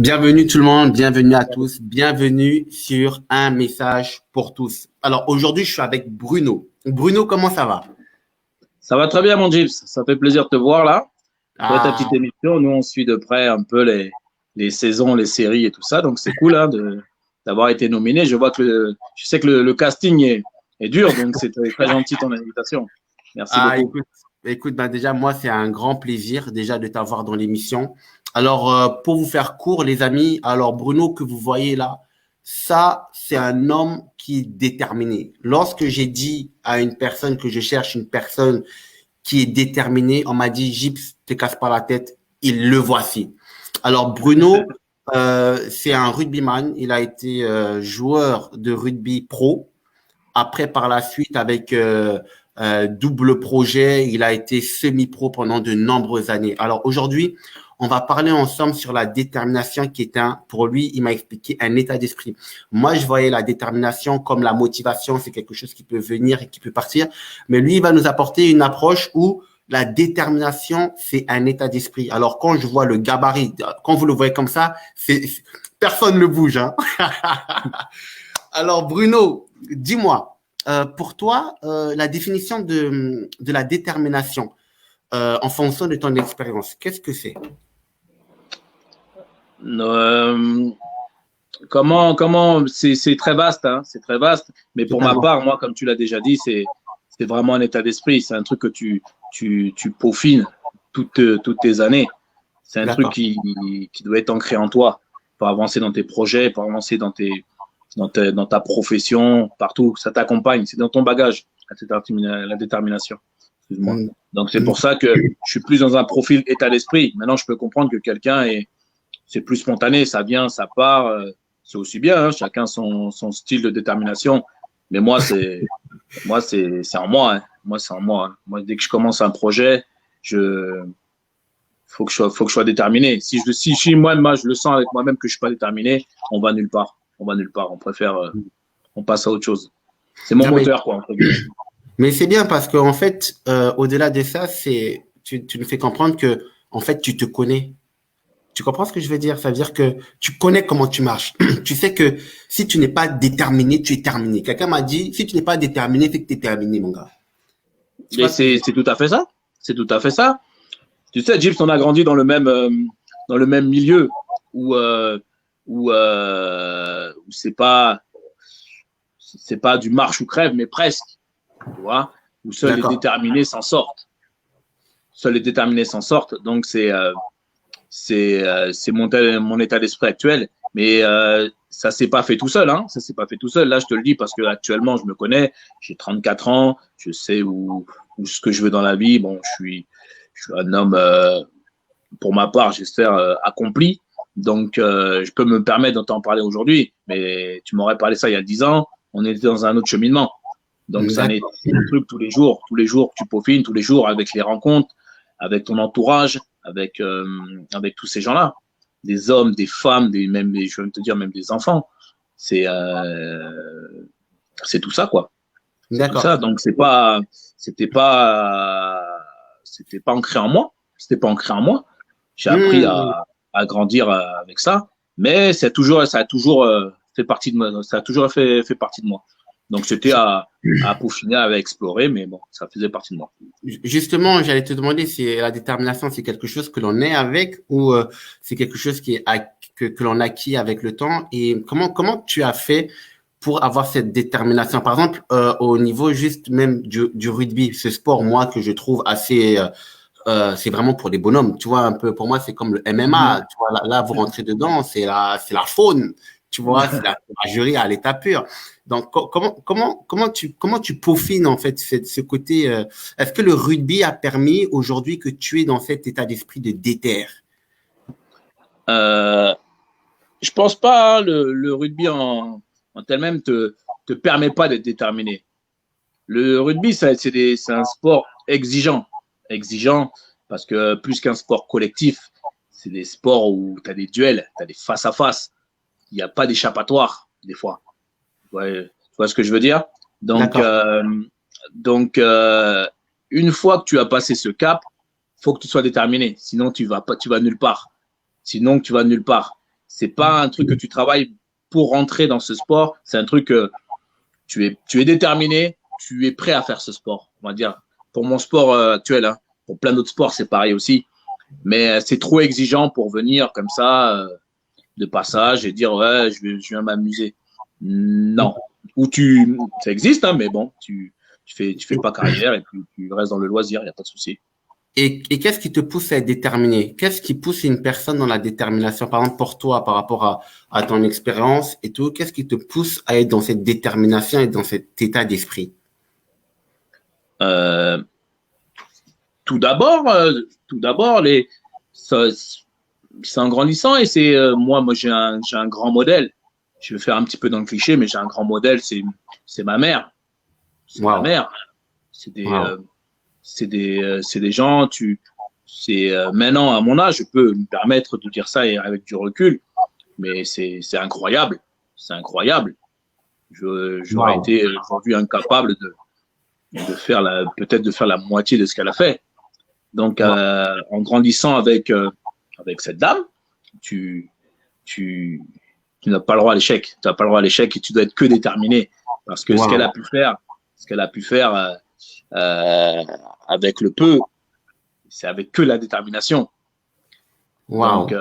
Bienvenue tout le monde, bienvenue à tous, bienvenue sur Un message pour tous. Alors aujourd'hui, je suis avec Bruno. Bruno, comment ça va? Ça va très bien, mon Gibbs. Ça fait plaisir de te voir là. Toi, ta petite Ah, émission, nous, on suit de près un peu les saisons, les séries et tout ça. Donc, c'est cool d'avoir été nominé. Je sais que le casting est dur, donc c'est très gentil ton invitation. Merci beaucoup. écoute, bah déjà, moi, c'est un grand plaisir déjà de t'avoir dans l'émission. Alors, pour vous faire court, les amis, alors Bruno que vous voyez là, ça, c'est un homme qui est déterminé. Lorsque j'ai dit à une personne que je cherche une personne qui est déterminée, on m'a dit, Gips, te casse pas la tête, il le voici. Alors, Bruno, c'est un rugbyman. Il a été joueur de rugby pro. Après, par la suite, avec double projet, il a été semi-pro pendant de nombreuses années. Alors aujourd'hui, on va parler ensemble sur la détermination qui est pour lui, il m'a expliqué un état d'esprit. Moi, je voyais la détermination comme la motivation, c'est quelque chose qui peut venir et qui peut partir. Mais lui, il va nous apporter une approche où la détermination, c'est un état d'esprit. Alors quand je vois le gabarit, quand vous le voyez comme ça, personne ne bouge. Hein. Alors Bruno, dis-moi, pour toi, la définition de la détermination en fonction de ton expérience, qu'est-ce que c'est? Euh, comment, c'est très vaste, hein, c'est très vaste. Mais pour ma Totalement. part, moi, comme tu l'as déjà dit, c'est vraiment un état d'esprit. C'est un truc que tu peaufines toutes tes années. C'est un truc D'accord. qui doit être ancré en toi pour avancer dans tes projets, pour avancer dans ta profession, partout. Ça t'accompagne. C'est dans ton bagage, la détermination. Excuse-moi. Mm. Donc, c'est pour ça que je suis plus dans un profil état d'esprit. Maintenant, je peux comprendre que c'est plus spontané. Ça vient, ça part. C'est aussi bien. Hein, chacun son style de détermination. Mais c'est en moi. Hein. Moi, c'est en moi. Hein. Moi, dès que je commence un projet, je, faut que je sois déterminé. Si moi, je le sens avec moi-même que je suis pas déterminé, on va nulle part. On va nulle part. On préfère, on passe à autre chose. C'est mon Non, moteur, quoi, entre guillemets. mais c'est bien parce qu'en fait, au-delà de ça, tu nous fais comprendre que en fait, tu te connais. Tu comprends ce que je veux dire? Ça veut dire que tu connais comment tu marches. Tu sais que si tu n'es pas déterminé, tu es terminé. Quelqu'un m'a dit, si tu n'es pas déterminé, c'est que tu es terminé, mon gars. Tu Et vois ce que je veux c'est tout à fait ça. C'est tout à fait ça. Tu sais, Gibbs, on a grandi dans le même milieu où, où c'est pas du marche ou crève, mais presque, tu vois, où dire? seuls les D'accord. déterminés s'en sortent. Seuls les déterminés s'en sortent. Donc, c'est mon état d'esprit actuel. Mais ça s'est pas fait tout seul. Hein. Ça s'est pas fait tout seul. Là, je te le dis parce que actuellement, je me connais. J'ai 34 ans. Je sais où ce que je veux dans la vie. Bon, je suis un homme, pour ma part, j'espère, accompli. Donc, je peux me permettre de t'en parler aujourd'hui. Mais tu m'aurais parlé ça il y a 10 ans. On était dans un autre cheminement. Donc, ça n'est D'accord. un truc tous les jours que tu peaufines, tous les jours avec les rencontres, avec ton entourage, avec tous ces gens-là, des hommes, des femmes, je vais te dire même des enfants. C'est c'est tout ça quoi. C'est tout D'accord. ça. Donc c'était pas c'était pas ancré en moi. C'était pas ancré en moi. J'ai appris Hmm. à grandir avec ça, mais ça a toujours fait partie de moi. Ça a toujours fait partie de moi. Donc c'était à peaufiner, à explorer, mais bon, ça faisait partie de moi. Justement, j'allais te demander si la détermination, c'est quelque chose que l'on est avec ou c'est quelque chose que l'on acquit avec le temps. Et comment tu as fait pour avoir cette détermination? Par exemple, au niveau juste même du rugby, ce sport, moi, que je trouve assez, c'est vraiment pour les bonhommes. Tu vois, un peu, pour moi, c'est comme le MMA. Tu vois, là, vous rentrez dedans, c'est la faune. Tu vois, c'est la jury à l'état pur. Donc, comment tu peaufines, en fait, ce côté, est-ce que le rugby a permis aujourd'hui que tu es dans cet état d'esprit de déter? Euh, je pense pas, hein, le rugby en tel-même te permet pas d'être déterminé. Le rugby, c'est un sport exigeant. Exigeant parce que plus qu'un sport collectif, c'est des sports où tu as des duels, tu as des face-à-face. Il n'y a pas d'échappatoire, des fois. Ouais, tu vois ce que je veux dire? Donc, D'accord. donc une fois que tu as passé ce cap, faut que tu sois déterminé. Sinon, tu vas nulle part. Sinon, tu vas nulle part. c'est pas un truc que tu travailles pour rentrer dans ce sport. C'est un truc que tu es déterminé, tu es prêt à faire ce sport. On va dire, pour mon sport actuel, hein, pour plein d'autres sports, c'est pareil aussi. Mais c'est trop exigeant pour venir comme ça, de passage et dire, ouais, je viens m'amuser. Non. Ça existe, hein, mais bon, tu fais pas carrière et puis tu restes dans le loisir, il n'y a pas de souci. Et qu'est-ce qui te pousse à être déterminé? Qu'est-ce qui pousse une personne dans la détermination? Par exemple, pour toi, par rapport à ton expérience et tout, qu'est-ce qui te pousse à être dans cette détermination et dans cet état d'esprit? Tout d'abord, c'est en grandissant et c'est moi j'ai un grand modèle. Je vais faire un petit peu dans le cliché, mais j'ai un grand modèle, c'est ma mère. C'est ma mère. C'est des gens, maintenant à mon âge, je peux me permettre de dire ça et avec du recul, mais c'est incroyable. C'est incroyable. J'aurais été aujourd'hui incapable de faire peut-être de faire la moitié de ce qu'elle a fait. Donc, en grandissant avec cette dame, tu n'as pas le droit à l'échec. Tu n'as pas le droit à l'échec et tu dois être que déterminé. Parce que ce qu'elle a pu faire avec le peu, c'est avec que la détermination. Donc,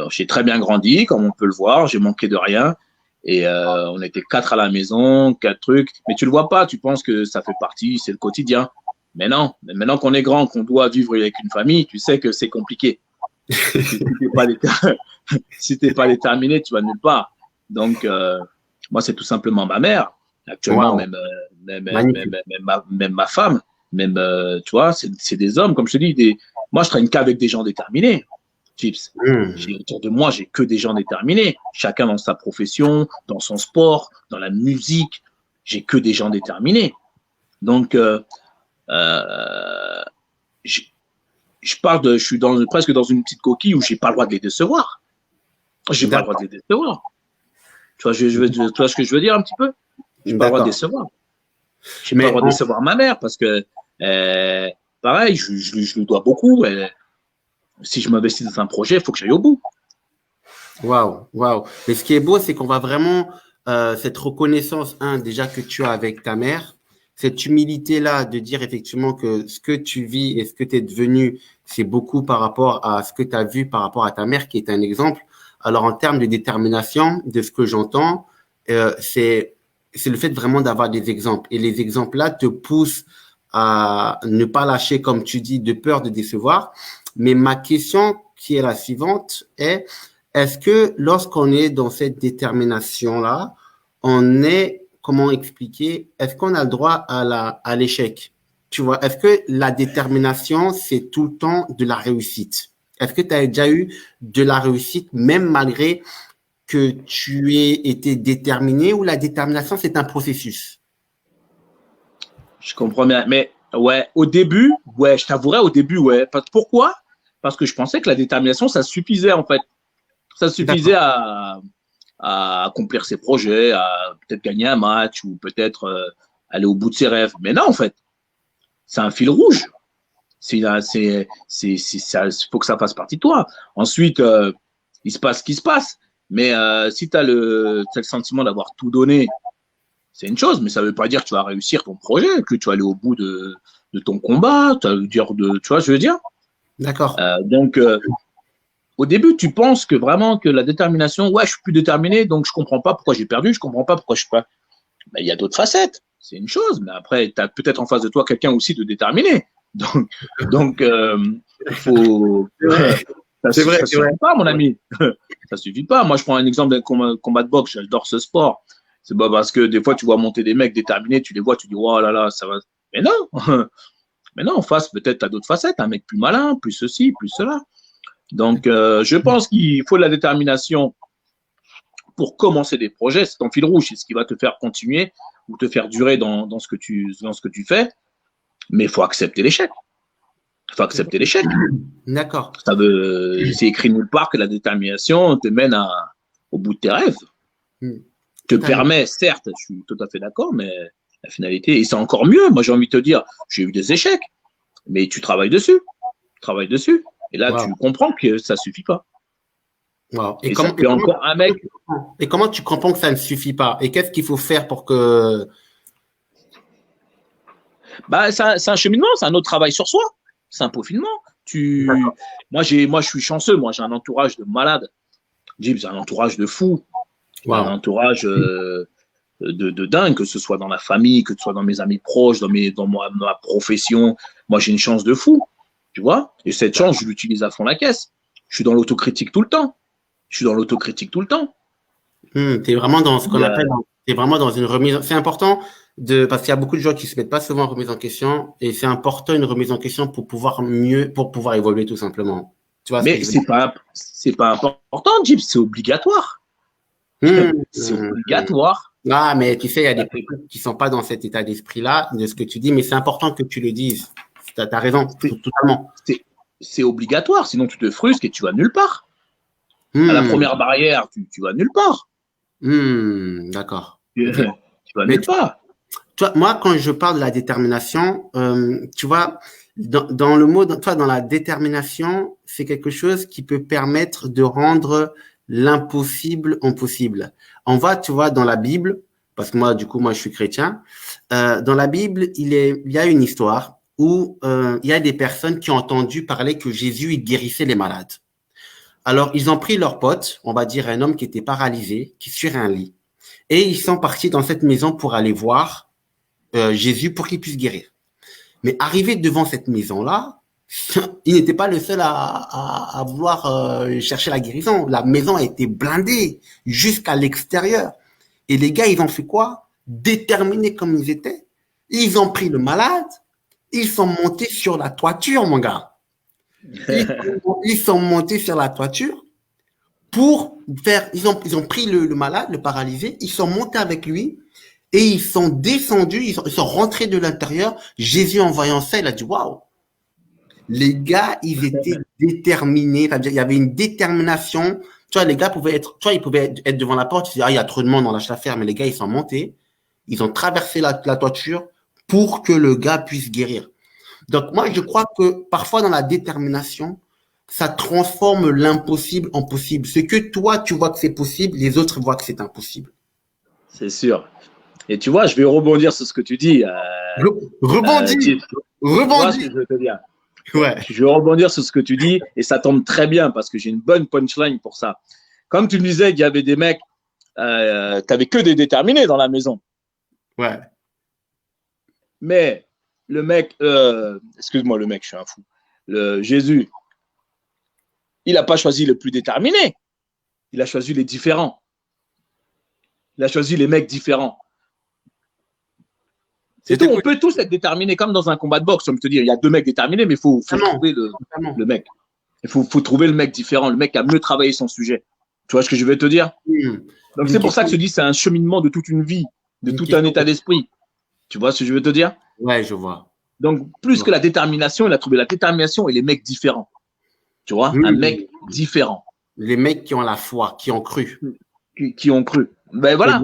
j'ai très bien grandi, comme on peut le voir. J'ai manqué de rien. Et on était 4 à la maison, 4 trucs. Mais tu le vois pas, tu penses que ça fait partie, c'est le quotidien. Mais non, maintenant qu'on est grand, qu'on doit vivre avec une famille, tu sais que c'est compliqué. Si t'es pas déterminé, tu vas nulle part. Donc, moi, c'est tout simplement ma mère. Actuellement, même ma femme, même, tu vois, c'est des hommes, comme je te dis. Moi, je traîne qu'avec des gens déterminés. Chips. Autour de moi, j'ai que des gens déterminés. Chacun dans sa profession, dans son sport, dans la musique. J'ai que des gens déterminés. Donc, je suis presque dans une petite coquille où j'ai pas le droit de les décevoir. J'ai pas le droit de les décevoir. Tu vois, tu vois ce que je veux dire un petit peu? J'ai pas le droit de décevoir. J'ai pas le droit de décevoir ma mère parce que, pareil, je lui dois beaucoup. Si je m'investis dans un projet, il faut que j'aille au bout. Waouh. Mais ce qui est beau, c'est qu'on va vraiment, cette reconnaissance, déjà que tu as avec ta mère, cette humilité-là de dire effectivement que ce que tu vis et ce que tu es devenu, c'est beaucoup par rapport à ce que tu as vu par rapport à ta mère qui est un exemple. Alors, en termes de détermination, de ce que j'entends, c'est le fait vraiment d'avoir des exemples. Et les exemples-là te poussent à ne pas lâcher, comme tu dis, de peur de décevoir. Mais ma question qui est la suivante est-ce que lorsqu'on est dans cette détermination-là, on est, comment expliquer, est-ce qu'on a le droit à l'échec? Tu vois, est-ce que la détermination, c'est tout le temps de la réussite? Est-ce que tu as déjà eu de la réussite, même malgré que tu aies été déterminé, ou la détermination, c'est un processus? Je comprends bien. Mais ouais, au début, ouais, je t'avouerais au début, ouais. Pourquoi? Parce que je pensais que la détermination, ça suffisait en fait. Ça suffisait à accomplir ses projets, à peut-être gagner un match ou peut-être aller au bout de ses rêves. Mais non, en fait, c'est un fil rouge. Il faut que ça fasse partie de toi. Ensuite, il se passe ce qui se passe. Mais si tu as le sentiment d'avoir tout donné, c'est une chose, mais ça ne veut pas dire que tu vas réussir ton projet, que tu vas aller au bout de ton combat. Tu vois, je veux dire. D'accord. Donc, au début, tu penses que vraiment que la détermination, ouais, je suis plus déterminé, donc je comprends pas pourquoi j'ai perdu, je comprends pas pourquoi je suis pas. Mais il y a d'autres facettes, c'est une chose, mais après, tu as peut-être en face de toi quelqu'un aussi de déterminé. Donc, il faut. C'est vrai, ça suffit pas, mon ami. Ça suffit pas. Moi, je prends un exemple d'un combat de boxe, j'adore ce sport. C'est pas parce que des fois, tu vois monter des mecs déterminés, tu les vois, tu dis, oh là là, ça va. Mais non, mais non, en face, peut-être tu as d'autres facettes, un mec plus malin, plus ceci, plus cela. Donc, je pense qu'il faut de la détermination pour commencer des projets. C'est ton fil rouge, c'est ce qui va te faire continuer ou te faire durer dans ce que tu fais. Mais il faut accepter l'échec. Il faut accepter l'échec. D'accord. C'est écrit nulle part que la détermination te mène au bout de tes rêves. Te permet, certes, je suis tout à fait d'accord, mais la finalité, et c'est encore mieux. Moi, j'ai envie de te dire, j'ai eu des échecs, mais tu travailles dessus. Et là, tu comprends que ça suffit pas. Wow. Et ça fait encore un mec. Et comment tu comprends que ça ne suffit pas? Et qu'est-ce qu'il faut faire pour que… Bah, c'est un cheminement, c'est un autre travail sur soi. C'est un peaufinement. Moi, je suis chanceux. Moi, j'ai un entourage de malades. J'ai un entourage de fous. Wow. Un entourage de dingue, que ce soit dans la famille, que ce soit dans mes amis proches, dans ma profession. Moi, j'ai une chance de fou. Tu vois? Et cette chance, je l'utilise à fond la caisse. Je suis dans l'autocritique tout le temps. Tu es vraiment dans ce qu'on appelle, tu es vraiment dans une remise. C'est important parce qu'il y a beaucoup de gens qui se mettent pas souvent en remise en question, et c'est important une remise en question pour pouvoir évoluer tout simplement. Tu vois? Mais c'est pas important, Jeep, c'est obligatoire. C'est obligatoire. Ah, mais tu sais, il y a des personnes qui sont pas dans cet état d'esprit-là, de ce que tu dis, mais c'est important que tu le dises. Tu as raison, totalement. C'est obligatoire, sinon tu te frustres et tu vas nulle part. À la première barrière, tu vas nulle part. D'accord. Tu vas nulle part. Toi, moi, quand je parle de la détermination, tu vois, dans le mot, toi, dans la détermination, c'est quelque chose qui peut permettre de rendre l'impossible en possible. On va, tu vois, dans la Bible, parce que moi, du coup, moi, je suis chrétien. Dans la Bible, il y a une histoire où il y a des personnes qui ont entendu parler que Jésus, il guérissait les malades. Alors, ils ont pris leur pote, on va dire un homme qui était paralysé, qui est sur un lit, et ils sont partis dans cette maison pour aller voir Jésus pour qu'il puisse guérir. Mais arrivé devant cette maison-là, il n'était pas le seul à vouloir chercher la guérison. La maison a été blindée jusqu'à l'extérieur. Et les gars, ils ont fait quoi? Déterminés comme ils étaient. Ils ont pris le malade, ils sont montés sur la toiture, mon gars. Ils sont montés sur la toiture pour faire… Ils ont pris le malade, le paralysé, ils sont montés avec lui et ils sont descendus, ils sont rentrés de l'intérieur. Jésus, en voyant ça, il a dit « Waouh !» Les gars, ils étaient déterminés. C'est-à-dire, il y avait une détermination. Tu vois, les gars pouvaient être devant la porte. Ils disaient « Ah, il y a trop de monde, on lâche l'affaire. » Mais les gars, ils sont montés. Ils ont traversé la toiture pour que le gars puisse guérir. Donc, moi, je crois que parfois, dans la détermination, ça transforme l'impossible en possible. Ce que toi, tu vois que c'est possible, les autres voient que c'est impossible. C'est sûr. Et tu vois, je vais rebondir sur ce que tu dis. Rebondis. Rebondis. Ce que je veux te dire. Ouais. Je vais rebondir sur ce que tu dis et ça tombe très bien parce que j'ai une bonne punchline pour ça. Comme tu me disais qu'il y avait des mecs, tu n'avais que des déterminés dans la maison. Ouais. Mais le mec, excuse-moi le mec, je suis un fou. Jésus, il n'a pas choisi le plus déterminé. Il a choisi les différents. Il a choisi les mecs différents. C'est tout. On peut tous être déterminés comme dans un combat de boxe, comme je te dis. Il y a deux mecs déterminés, mais il faut trouver le mec. Il faut trouver le mec différent, le mec qui a mieux travaillé son sujet. Tu vois ce que je veux te dire? Donc c'est pour ça que je te dis c'est un cheminement de toute une vie, de tout un état d'esprit. Tu vois ce que je veux te dire? Ouais, je vois. Donc plus que la détermination, il a trouvé la détermination et les mecs différents. Tu vois? Un mec différent. Les mecs qui ont la foi, qui ont cru. Qui ont cru. Ben voilà.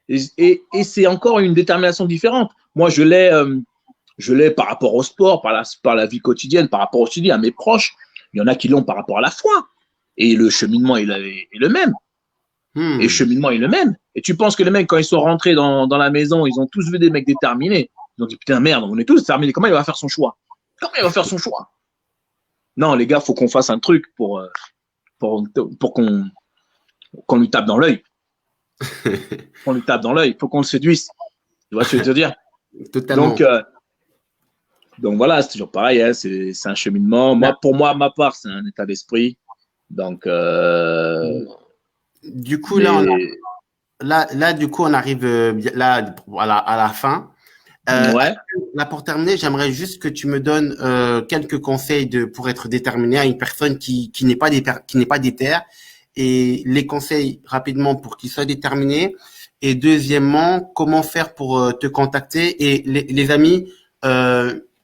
Et c'est encore une détermination différente. Moi, je l'ai par rapport au sport, par la vie quotidienne, par rapport aussi à mes proches. Il y en a qui l'ont par rapport à la foi. Et le cheminement est le même. Et le cheminement est le même. Et tu penses que les mecs, quand ils sont rentrés dans la maison, ils ont tous vu des mecs déterminés. Ils ont dit, putain, merde, on est tous déterminés. Comment il va faire son choix? Non, les gars, il faut qu'on fasse un truc pour qu'on lui tape dans l'œil. On lui tape dans l'œil. Il faut qu'on le séduise. Tu vois ce que je veux te dire? Totalement. Donc voilà, c'est toujours pareil. Hein, c'est un cheminement. Moi, pour moi, ma part, c'est un état d'esprit. Donc, du coup, là, du coup, on arrive là à la fin. Ouais. Là, pour terminer, j'aimerais juste que tu me donnes quelques conseils pour être déterminé à une personne qui n'est pas déter, et les conseils rapidement pour qu'il soit déterminé. Et deuxièmement, comment faire pour te contacter. Et les amis,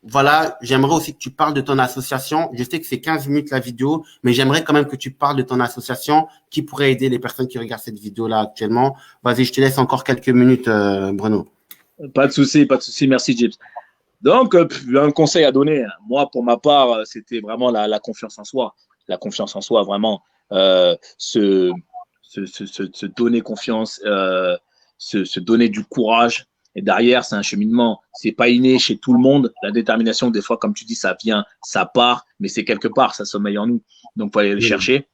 voilà, j'aimerais aussi que tu parles de ton association. Je sais que c'est 15 minutes la vidéo, mais j'aimerais quand même que tu parles de ton association qui pourrait aider les personnes qui regardent cette vidéo-là actuellement. Vas-y, je te laisse encore quelques minutes, Bruno. Pas de souci. Merci, James. Donc, un conseil à donner. Moi, pour ma part, c'était vraiment la confiance en soi. La confiance en soi, vraiment. se donner confiance, se donner du courage. Et derrière, c'est un cheminement. C'est pas inné chez tout le monde. La détermination, des fois, comme tu dis, ça vient, ça part, mais c'est quelque part, ça sommeille en nous. Donc, faut aller le chercher.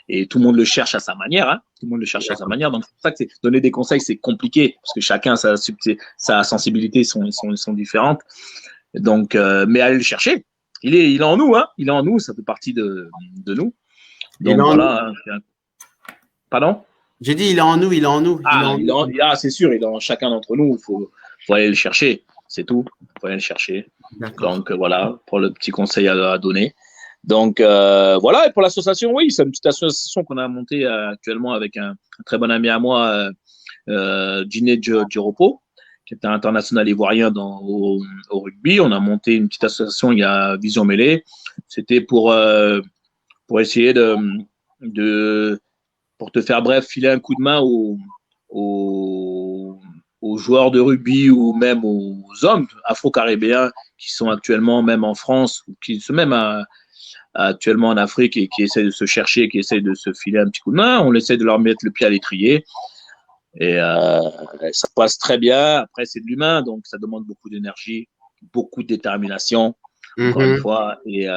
Et tout le monde le cherche à sa manière. Hein. Tout le monde le cherche à sa manière. Donc, c'est pour ça que donner des conseils, c'est compliqué parce que chacun sa sensibilité sont différentes. Donc, mais aller le chercher. Il est en nous. Hein. Il est en nous. Ça fait partie de nous. Donc voilà. Hein. Pardon? J'ai dit, il est en nous, il est en nous. C'est sûr, il est en chacun d'entre nous. Il faut aller le chercher. C'est tout. Il faut aller le chercher. Donc voilà, pour le petit conseil à donner. Donc voilà, et pour l'association, oui, c'est une petite association qu'on a montée actuellement avec un très bon ami à moi, Giné Djiropo, qui est un international ivoirien au rugby. On a monté une petite association, il y a Vision Mêlée. C'était pour essayer pour te faire bref, filer un coup de main aux joueurs de rugby ou même aux hommes afro-caribéens qui sont actuellement même en France ou qui sont même actuellement en Afrique et qui essaient de se chercher, qui essaient de se filer un petit coup de main. On essaie de leur mettre le pied à l'étrier et ça passe très bien. Après, c'est de l'humain, donc ça demande beaucoup d'énergie, beaucoup de détermination, encore une fois, et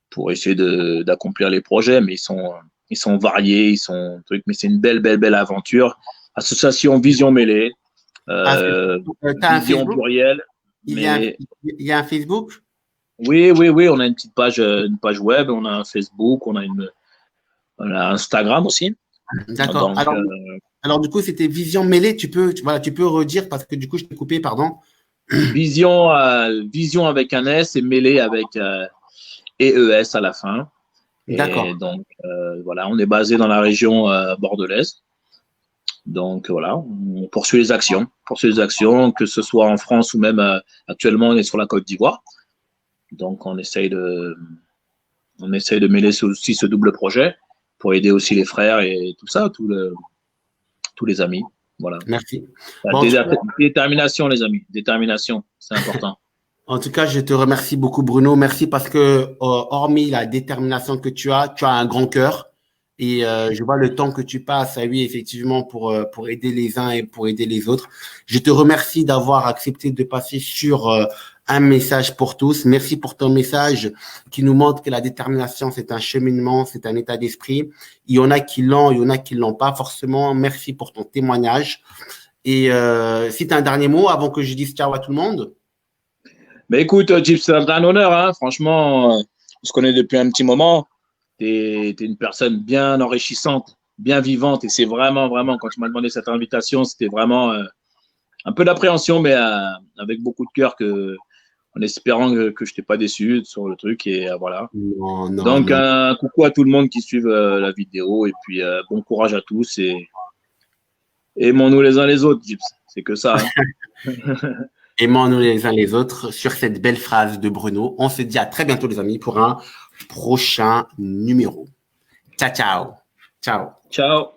pour essayer d'accomplir les projets, mais ils sont variés, mais c'est une belle aventure. Association Vision Mêlée, Vision plurielle. Il y a un Facebook? Oui, on a une petite page web, on a un Facebook, on a Instagram aussi. D'accord. Alors, du coup, c'était Vision Mêlée. Tu peux redire parce que du coup, je t'ai coupé, pardon. Vision avec un S et Mêlée avec ES à la fin. D'accord. Et donc, voilà, on est basé dans la région bordelaise. Donc, voilà, on poursuit les actions, que ce soit en France ou même actuellement, on est sur la Côte d'Ivoire. Donc, on essaye de mêler aussi ce double projet pour aider aussi les frères et tout ça, tous les amis. Voilà. Merci. Détermination, les amis. Détermination, c'est important. En tout cas, je te remercie beaucoup, Bruno. Merci parce que, hormis la détermination que tu as un grand cœur. Et je vois le temps que tu passes, oui, effectivement, pour aider les uns et pour aider les autres. Je te remercie d'avoir accepté de passer sur un message pour tous. Merci pour ton message qui nous montre que la détermination, c'est un cheminement, c'est un état d'esprit. Il y en a qui l'ont, il y en a qui l'ont pas forcément. Merci pour ton témoignage. Et si tu as un dernier mot avant que je dise ciao à tout le monde. Mais écoute, Gyps, c'est un honneur. Hein. Franchement, on se connaît depuis un petit moment. T'es une personne bien enrichissante, bien vivante. Et c'est vraiment, quand tu m'as demandé cette invitation, c'était vraiment un peu d'appréhension, mais avec beaucoup de cœur, en espérant que je t'ai pas déçu sur le truc. Et voilà. Donc, un coucou à tout le monde qui suive la vidéo. Et puis, bon courage à tous. Et aimons-nous les uns les autres, Gyps. C'est que ça. Hein. Aimons-nous les uns les autres sur cette belle phrase de Bruno. On se dit à très bientôt, les amis, pour un prochain numéro. Ciao, ciao. Ciao. Ciao.